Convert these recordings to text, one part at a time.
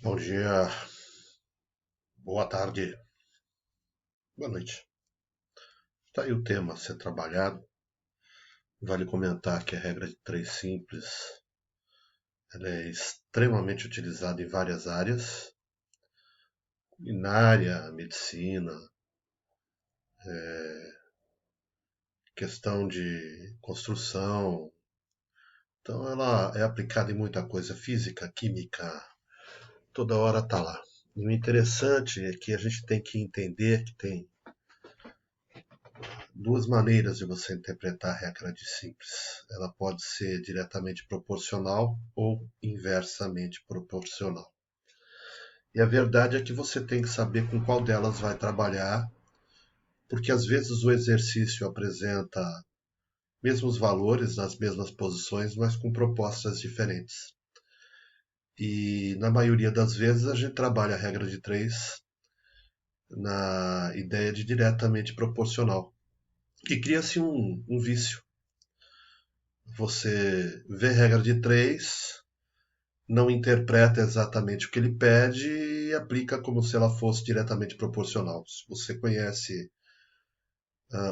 Bom dia, boa tarde, boa noite. Está aí o tema a ser trabalhado. Vale comentar que a regra de 3 simples ela é extremamente utilizada em várias áreas, culinária, medicina, questão de construção. Então ela é aplicada em muita coisa, física, química, toda hora está lá. E o interessante é que a gente tem que entender que tem duas maneiras de você interpretar a regra de simples. Ela pode ser diretamente proporcional ou inversamente proporcional. E a verdade é que você tem que saber com qual delas vai trabalhar, porque às vezes o exercício apresenta mesmos valores nas mesmas posições, mas com propostas diferentes. E na maioria das vezes a gente trabalha a regra de 3 na ideia de diretamente proporcional. E cria-se um vício. Você vê regra de 3, não interpreta exatamente o que ele pede e aplica como se ela fosse diretamente proporcional. Se você conhece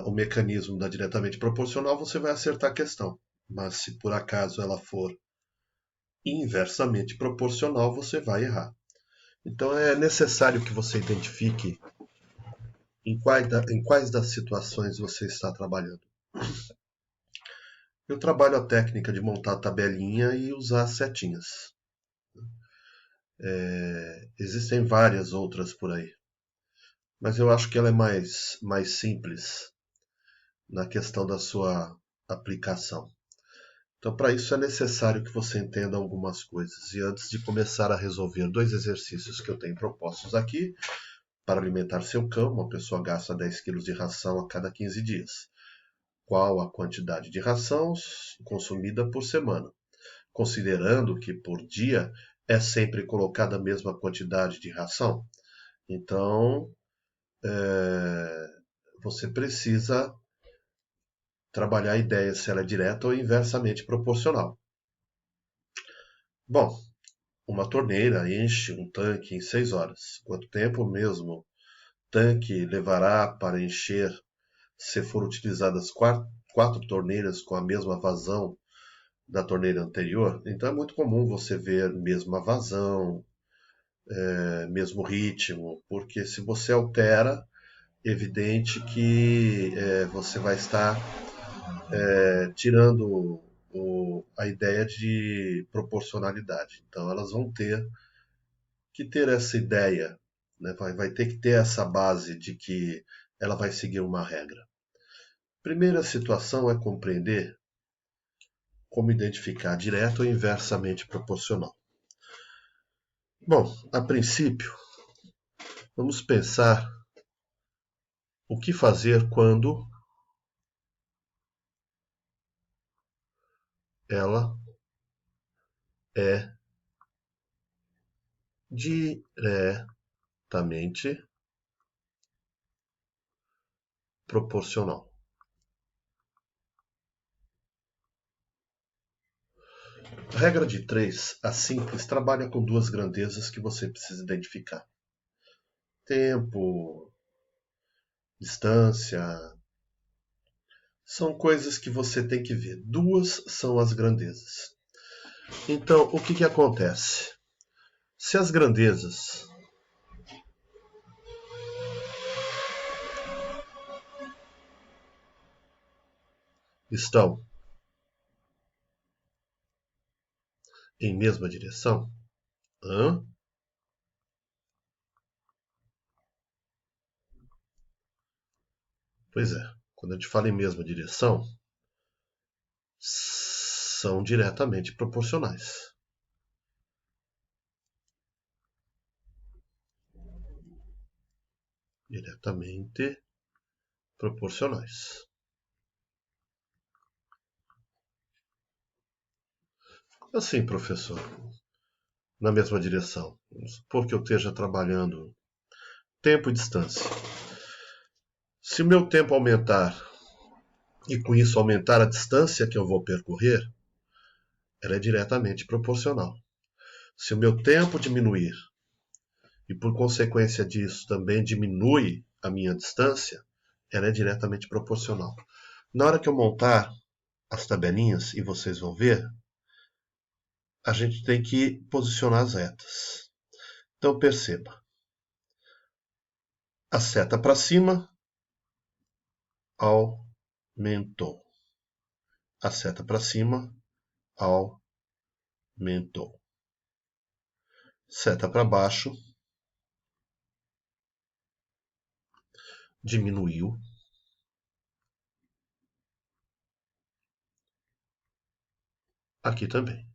o mecanismo da diretamente proporcional, você vai acertar a questão. Mas se por acaso ela for inversamente proporcional, você vai errar. Então é necessário que você identifique em quais das situações você está trabalhando. Eu trabalho a técnica de montar tabelinha e usar setinhas. Existem várias outras por aí, mas eu acho que ela é mais simples na questão da sua aplicação. Então, para isso é necessário que você entenda algumas coisas. E antes de começar a resolver dois exercícios que eu tenho propostos aqui, para alimentar seu cão, uma pessoa gasta 10 kg de ração a cada 15 dias. Qual a quantidade de ração consumida por semana? Considerando que por dia é sempre colocada a mesma quantidade de ração. Então, você precisa trabalhar a ideia se ela é direta ou inversamente proporcional. Bom, uma torneira enche um tanque em 6 horas. Quanto tempo o mesmo tanque levará para encher se for utilizadas 4 torneiras com a mesma vazão da torneira anterior? Então é muito comum você ver mesma vazão, mesmo ritmo, porque se você altera, é evidente que você vai estar tirando a ideia de proporcionalidade. Então elas vão ter que ter essa ideia, né? Vai ter que ter essa base de que ela vai seguir uma regra. Primeira situação é compreender como identificar direto ou inversamente proporcional. Bom, a princípio, vamos pensar o que fazer quando ela é diretamente proporcional. A regra de 3, a simples, trabalha com duas grandezas que você precisa identificar: tempo, distância. São coisas que você tem que ver. Duas são as grandezas. Então, o que acontece? Se as grandezas estão em mesma direção, pois é, quando a gente fala em mesma direção, são diretamente proporcionais. Diretamente proporcionais. Assim, professor, na mesma direção. Vamos supor que eu esteja trabalhando tempo e distância. Se o meu tempo aumentar e com isso aumentar a distância que eu vou percorrer, ela é diretamente proporcional. Se o meu tempo diminuir e por consequência disso também diminui a minha distância, ela é diretamente proporcional. Na hora que eu montar as tabelinhas, e vocês vão ver, a gente tem que posicionar as retas. Então perceba, a seta para cima aumentou. A seta para cima aumentou. Seta para baixo diminuiu. Aqui também.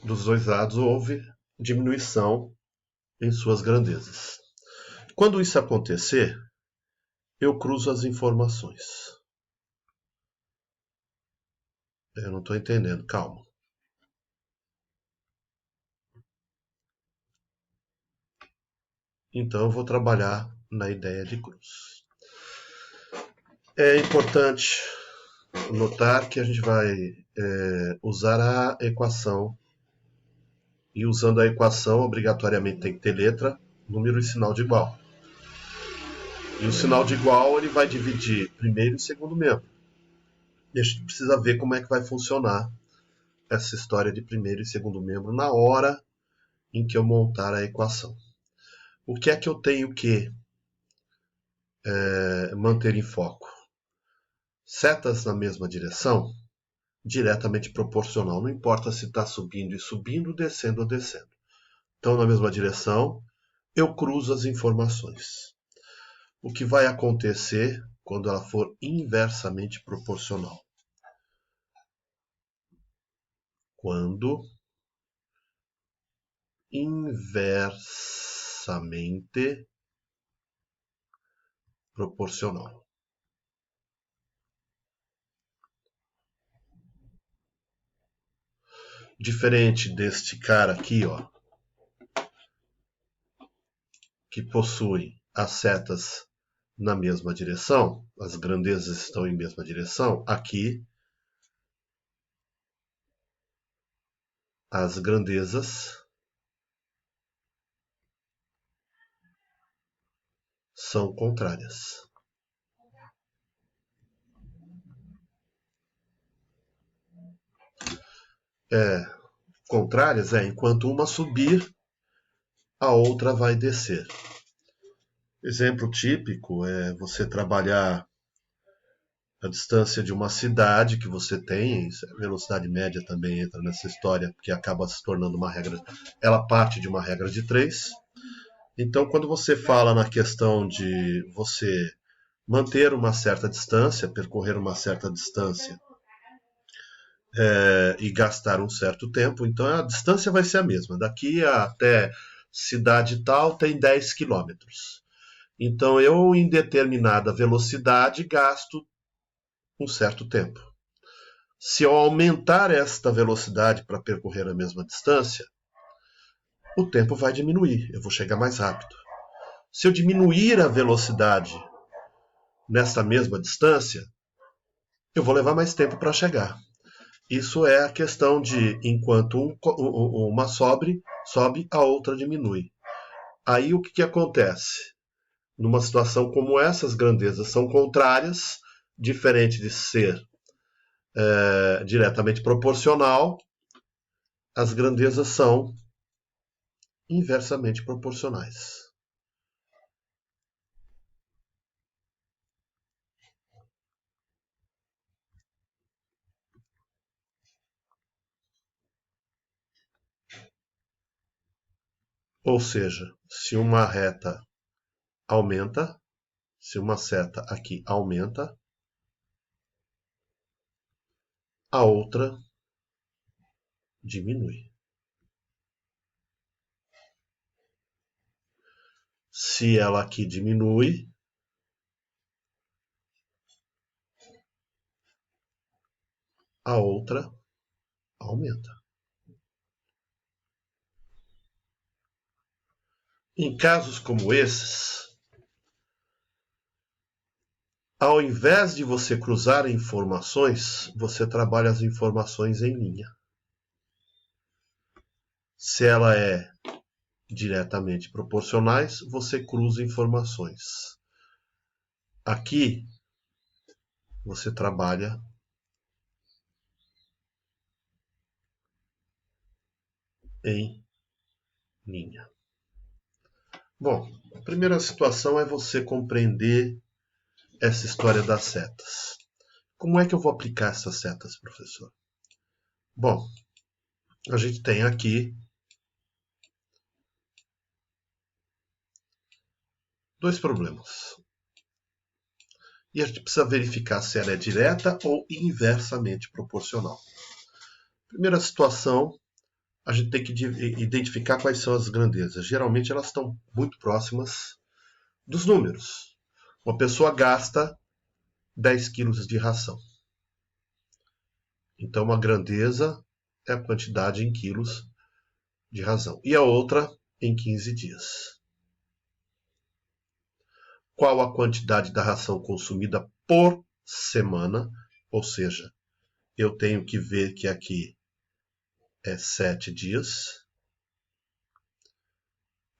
Dos dois lados houve diminuição em suas grandezas. Quando isso acontecer, eu cruzo as informações. Eu não estou entendendo, calma. Então eu vou trabalhar na ideia de cruz. É importante notar que a gente vai usar a equação, e usando a equação obrigatoriamente tem que ter letra, número e sinal de igual. E o sinal de igual ele vai dividir primeiro e segundo membro. E a gente precisa ver como é que vai funcionar essa história de primeiro e segundo membro na hora em que eu montar a equação. O que é que eu tenho que manter em foco? Setas na mesma direção, diretamente proporcional. Não importa se está subindo e subindo, descendo ou descendo. Então, na mesma direção, eu cruzo as informações. O que vai acontecer quando ela for inversamente proporcional? Quando inversamente proporcional. Diferente deste cara aqui, ó, que possui as setas na mesma direção, as grandezas estão em mesma direção, aqui as grandezas são contrárias. Contrárias enquanto uma subir, a outra vai descer. Exemplo típico é você trabalhar a distância de uma cidade que você tem, a velocidade média também entra nessa história, porque acaba se tornando uma regra, ela parte de uma regra de 3. Então, quando você fala na questão de você manter uma certa distância, percorrer uma certa distância e gastar um certo tempo, então a distância vai ser a mesma. Daqui até cidade tal tem 10 quilômetros. Então, eu, em determinada velocidade, gasto um certo tempo. Se eu aumentar esta velocidade para percorrer a mesma distância, o tempo vai diminuir, eu vou chegar mais rápido. Se eu diminuir a velocidade nesta mesma distância, eu vou levar mais tempo para chegar. Isso é a questão de enquanto uma sobe, a outra diminui. Aí o que acontece? Numa situação como essa, as grandezas são contrárias, diferente de ser diretamente proporcional, as grandezas são inversamente proporcionais. Ou seja, se uma reta aumenta, se uma seta aqui aumenta, a outra diminui. Se ela aqui diminui, a outra aumenta. Em casos como esses, ao invés de você cruzar informações, você trabalha as informações em linha. Se ela é diretamente proporcionais, você cruza informações. Aqui, você trabalha em linha. Bom, a primeira situação é você compreender essa história das setas. Como é que eu vou aplicar essas setas, professor? Bom, a gente tem aqui dois problemas. E a gente precisa verificar se ela é direta ou inversamente proporcional. Primeira situação, a gente tem que identificar quais são as grandezas. Geralmente elas estão muito próximas dos números. Uma pessoa gasta 10 quilos de ração. Então, uma grandeza é a quantidade em quilos de ração. E a outra em 15 dias. Qual a quantidade da ração consumida por semana? Ou seja, eu tenho que ver que aqui é 7 dias.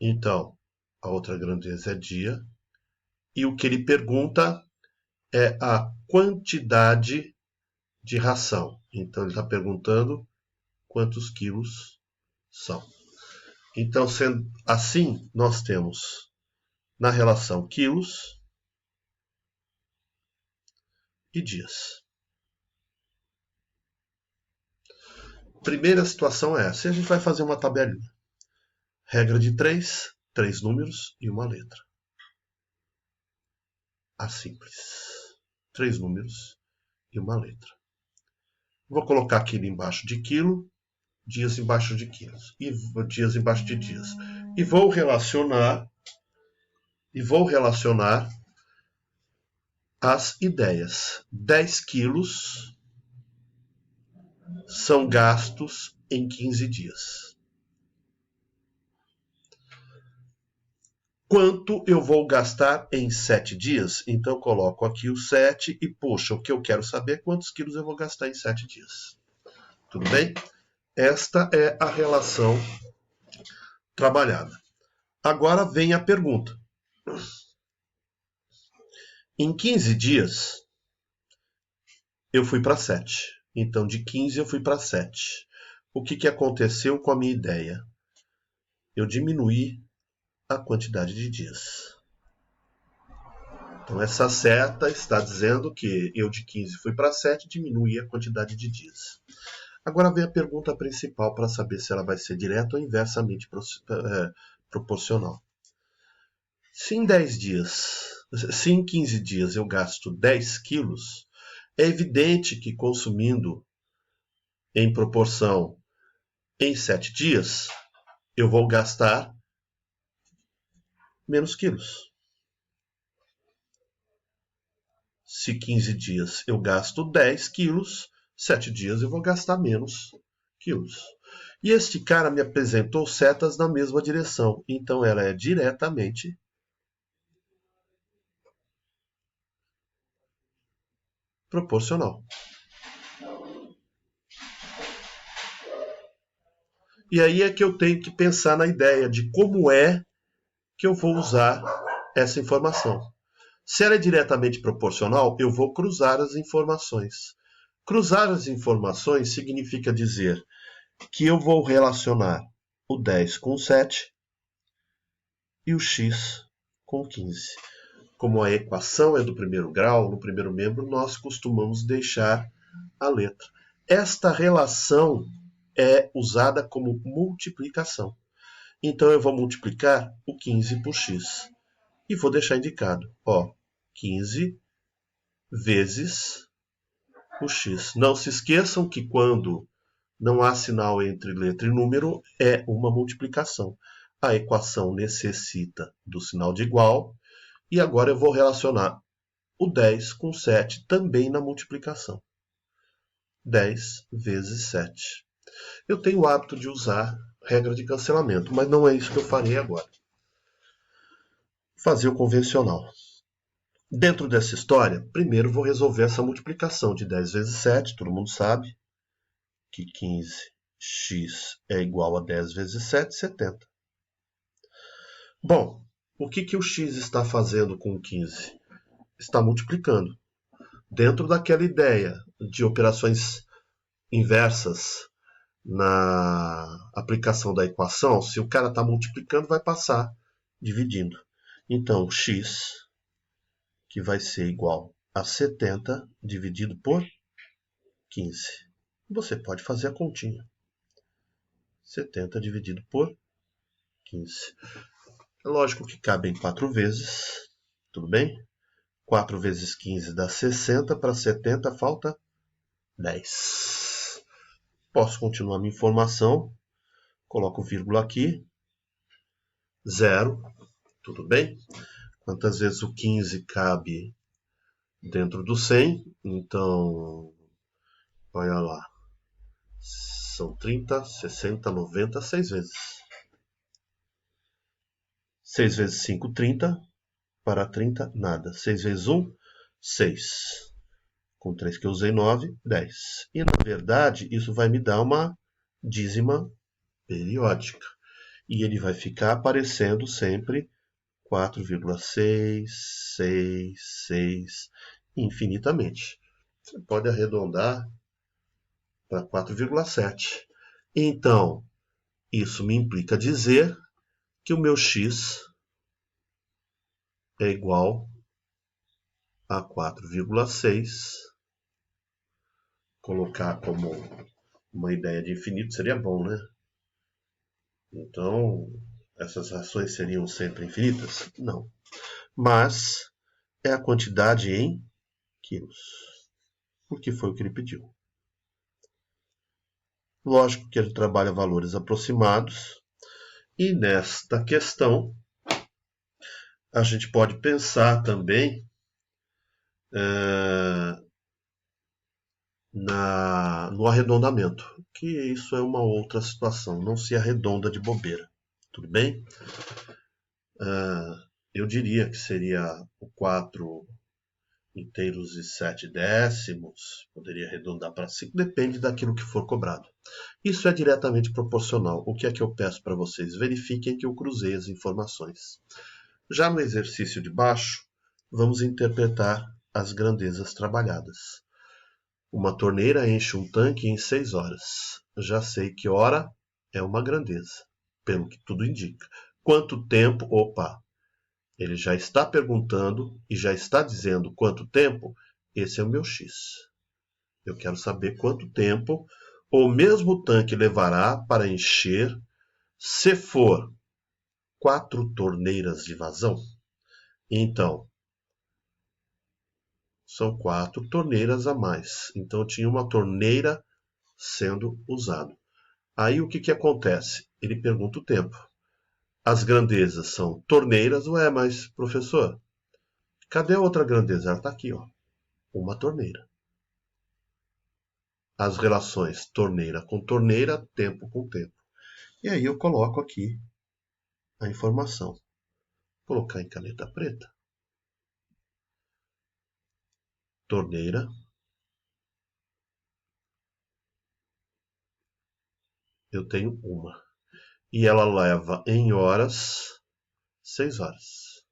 Então, a outra grandeza é dia. E o que ele pergunta é a quantidade de ração. Então, ele está perguntando quantos quilos são. Então, sendo assim, nós temos na relação quilos e dias. Primeira situação é essa. A gente vai fazer uma tabelinha. Regra de 3 números e uma letra. A simples. 3 números e uma letra. Vou colocar quilo embaixo de quilo, dias embaixo de quilos, e dias embaixo de dias. E vou relacionar as ideias. 10 quilos são gastos em 15 dias. Quanto eu vou gastar em 7 dias? Então eu coloco aqui o 7 e, puxa, o que eu quero saber é quantos quilos eu vou gastar em 7 dias. Tudo bem? Esta é a relação trabalhada. Agora vem a pergunta. Em 15 dias, eu fui para 7. Então, de 15 eu fui para 7. O que aconteceu com a minha ideia? Eu diminuí a quantidade de dias. Então, essa seta está dizendo que eu de 15 fui para 7, diminuí a quantidade de dias. Agora vem a pergunta principal para saber se ela vai ser direta ou inversamente proporcional. Se em 15 dias eu gasto 10 quilos, é evidente que consumindo em proporção em 7 dias, eu vou gastar menos quilos. Se 15 dias eu gasto 10 quilos, 7 dias eu vou gastar menos quilos. E este cara me apresentou setas na mesma direção, então ela é diretamente proporcional. E aí é que eu tenho que pensar na ideia de como é que eu vou usar essa informação. Se ela é diretamente proporcional, eu vou cruzar as informações. Cruzar as informações significa dizer que eu vou relacionar o 10 com o 7 e o x com o 15. Como a equação é do primeiro grau, no primeiro membro, nós costumamos deixar a letra. Esta relação é usada como multiplicação. Então, eu vou multiplicar o 15 por x. E vou deixar indicado, 15 vezes o x. Não se esqueçam que quando não há sinal entre letra e número, é uma multiplicação. A equação necessita do sinal de igual. E agora eu vou relacionar o 10 com 7 também na multiplicação. 10 vezes 7. Eu tenho o hábito de usar regra de cancelamento, mas não é isso que eu farei agora. Fazer o convencional. Dentro dessa história, primeiro vou resolver essa multiplicação de 10 vezes 7, todo mundo sabe que 15 x é igual a 10 vezes 7, 70. Bom, o que o x está fazendo com 15? Está multiplicando. Dentro daquela ideia de operações inversas na aplicação da equação, se o cara está multiplicando, vai passar dividindo. Então, x, que vai ser igual a 70 dividido por 15. Você pode fazer a continha. 70 dividido por 15. É lógico que cabem 4 vezes, tudo bem? 4 vezes 15 dá 60, para 70 falta 10. Posso continuar minha informação, coloco vírgula aqui, 0, tudo bem? Quantas vezes o 15 cabe dentro do 100? Então, olha lá, são 30, 60, 90, 6 vezes. 6 vezes 5, 30. Para 30, nada. 6 vezes 1, 6. Com 3 que eu usei, 9, 10. E, na verdade, isso vai me dar uma dízima periódica. E ele vai ficar aparecendo sempre 4,6, 6, 6, infinitamente. Você pode arredondar para 4,7. Então, isso me implica dizer que o meu x é igual a 4,6. Colocar como uma ideia de infinito seria bom, né? Então, essas rações seriam sempre infinitas? Não. Mas é a quantidade em quilos, porque foi o que ele pediu. Lógico que ele trabalha valores aproximados, e nesta questão a gente pode pensar também no arredondamento, que isso é uma outra situação, não se arredonda de bobeira, tudo bem? Eu diria que seria o 4 inteiros e 7 décimos, poderia arredondar para 5, depende daquilo que for cobrado. Isso é diretamente proporcional. O que é que eu peço para vocês? Verifiquem que eu cruzei as informações. Já no exercício de baixo, vamos interpretar as grandezas trabalhadas. Uma torneira enche um tanque em 6 horas. Já sei que hora é uma grandeza, pelo que tudo indica. Quanto tempo? Opa! Ele já está perguntando e já está dizendo quanto tempo. Esse é o meu x. Eu quero saber quanto tempo o mesmo tanque levará para encher se for 4 torneiras de vazão. Então, são 4 torneiras a mais. Então, tinha uma torneira sendo usada. Aí, o que acontece? Ele pergunta o tempo. As grandezas são torneiras. Ué, mas, professor, cadê a outra grandeza? Ela está aqui, ó. Uma torneira. As relações torneira com torneira, tempo com tempo. E aí eu coloco aqui a informação. Vou colocar em caneta preta. Torneira. Eu tenho uma. E ela leva em horas 6 horas.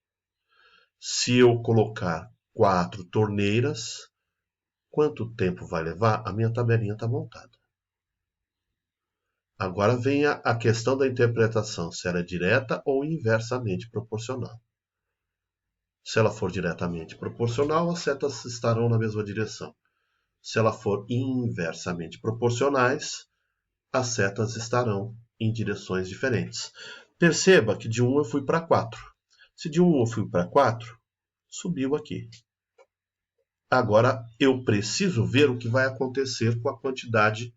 Se eu colocar 4 torneiras, quanto tempo vai levar? A minha tabelinha está montada. Agora vem a questão da interpretação, se ela é direta ou inversamente proporcional. Se ela for diretamente proporcional, as setas estarão na mesma direção. Se ela for inversamente proporcionais, as setas estarão em direções diferentes. Perceba que de 1 eu fui para 4. Se de 1 eu fui para 4, subiu aqui. Agora eu preciso ver o que vai acontecer com a quantidade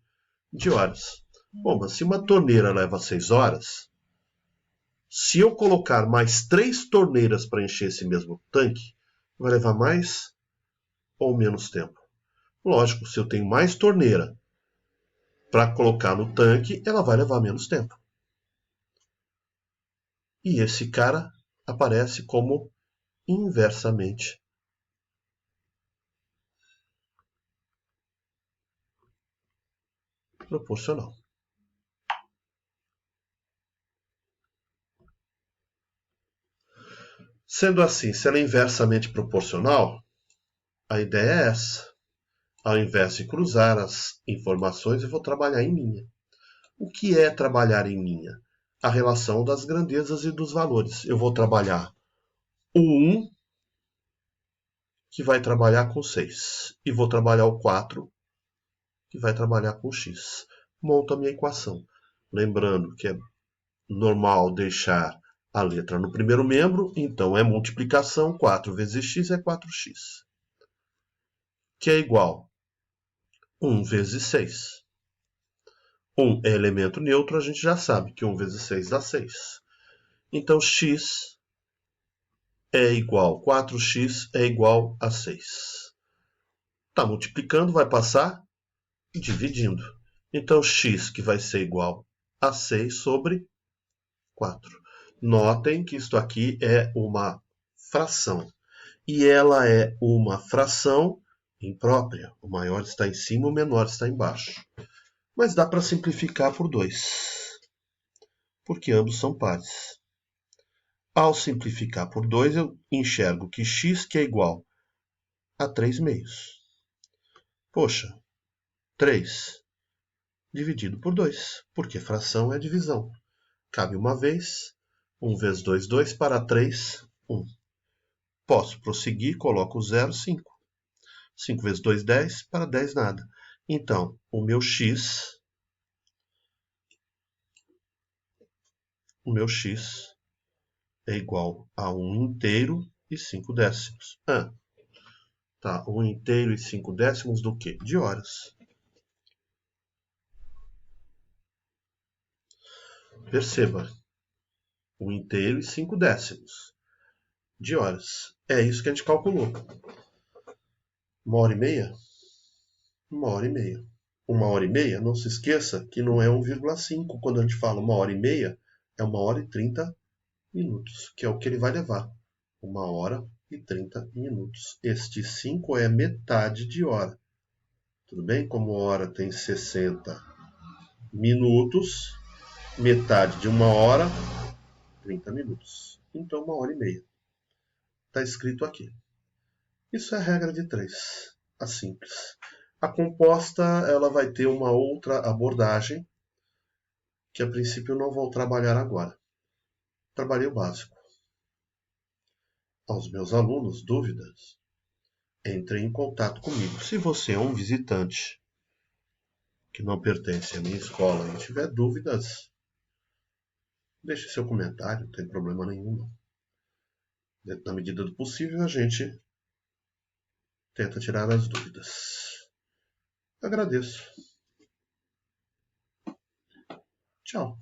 de horas. Bom, mas se uma torneira leva 6 horas, se eu colocar mais 3 torneiras para encher esse mesmo tanque, vai levar mais ou menos tempo? Lógico, se eu tenho mais torneira para colocar no tanque, ela vai levar menos tempo. E esse cara aparece como inversamente proporcional. Sendo assim, se ela é inversamente proporcional, a ideia é essa. Ao invés de cruzar as informações, eu vou trabalhar em linha. O que é trabalhar em linha? A relação das grandezas e dos valores. Eu vou trabalhar o 1, que vai trabalhar com 6, e vou trabalhar o 4, que vai trabalhar com x. Monto a minha equação. Lembrando que é normal deixar a letra no primeiro membro, então é multiplicação, 4 vezes x é 4x, que é igual a 1 vezes 6. 1 é elemento neutro, a gente já sabe que 1 vezes 6 dá 6. Então x é igual, 4x é igual a 6. Está multiplicando, vai passar dividindo. Então x, que vai ser igual a 6 sobre 4. Notem que isto aqui é uma fração. E ela é uma fração imprópria. O maior está em cima, o menor está embaixo. Mas dá para simplificar por 2, porque ambos são pares. Ao simplificar por 2, eu enxergo que x que é igual a 3 meios. Poxa, 3 dividido por 2, porque fração é divisão. Cabe uma vez, 1 vezes 2, 2, para 3, 1. Posso prosseguir, coloco o 0, 5. 5 vezes 2, 10, para 10 nada. Então, o meu x é igual a 1 inteiro e 5 décimos. Tá, 1 inteiro e 5 décimos do quê? De horas. Perceba, 1 inteiro e 5 décimos de horas. É isso que a gente calculou. 1h30? 1h30. 1h30, não se esqueça que não é 1,5. Quando a gente fala 1h30, é 1h30 minutos, que é o que ele vai levar. 1h30 minutos. Este 5 é metade de hora. Tudo bem? Como hora tem 60 minutos, metade de 1h, 30 minutos. Então, 1h30. Está escrito aqui. Isso é a regra de 3, a simples. A composta ela vai ter uma outra abordagem, que a princípio eu não vou trabalhar agora. Trabalhei o básico. Aos meus alunos, dúvidas, entrem em contato comigo. Se você é um visitante que não pertence à minha escola e tiver dúvidas, deixe seu comentário, não tem problema nenhum. Na medida do possível, a gente tenta tirar as dúvidas. Agradeço. Tchau.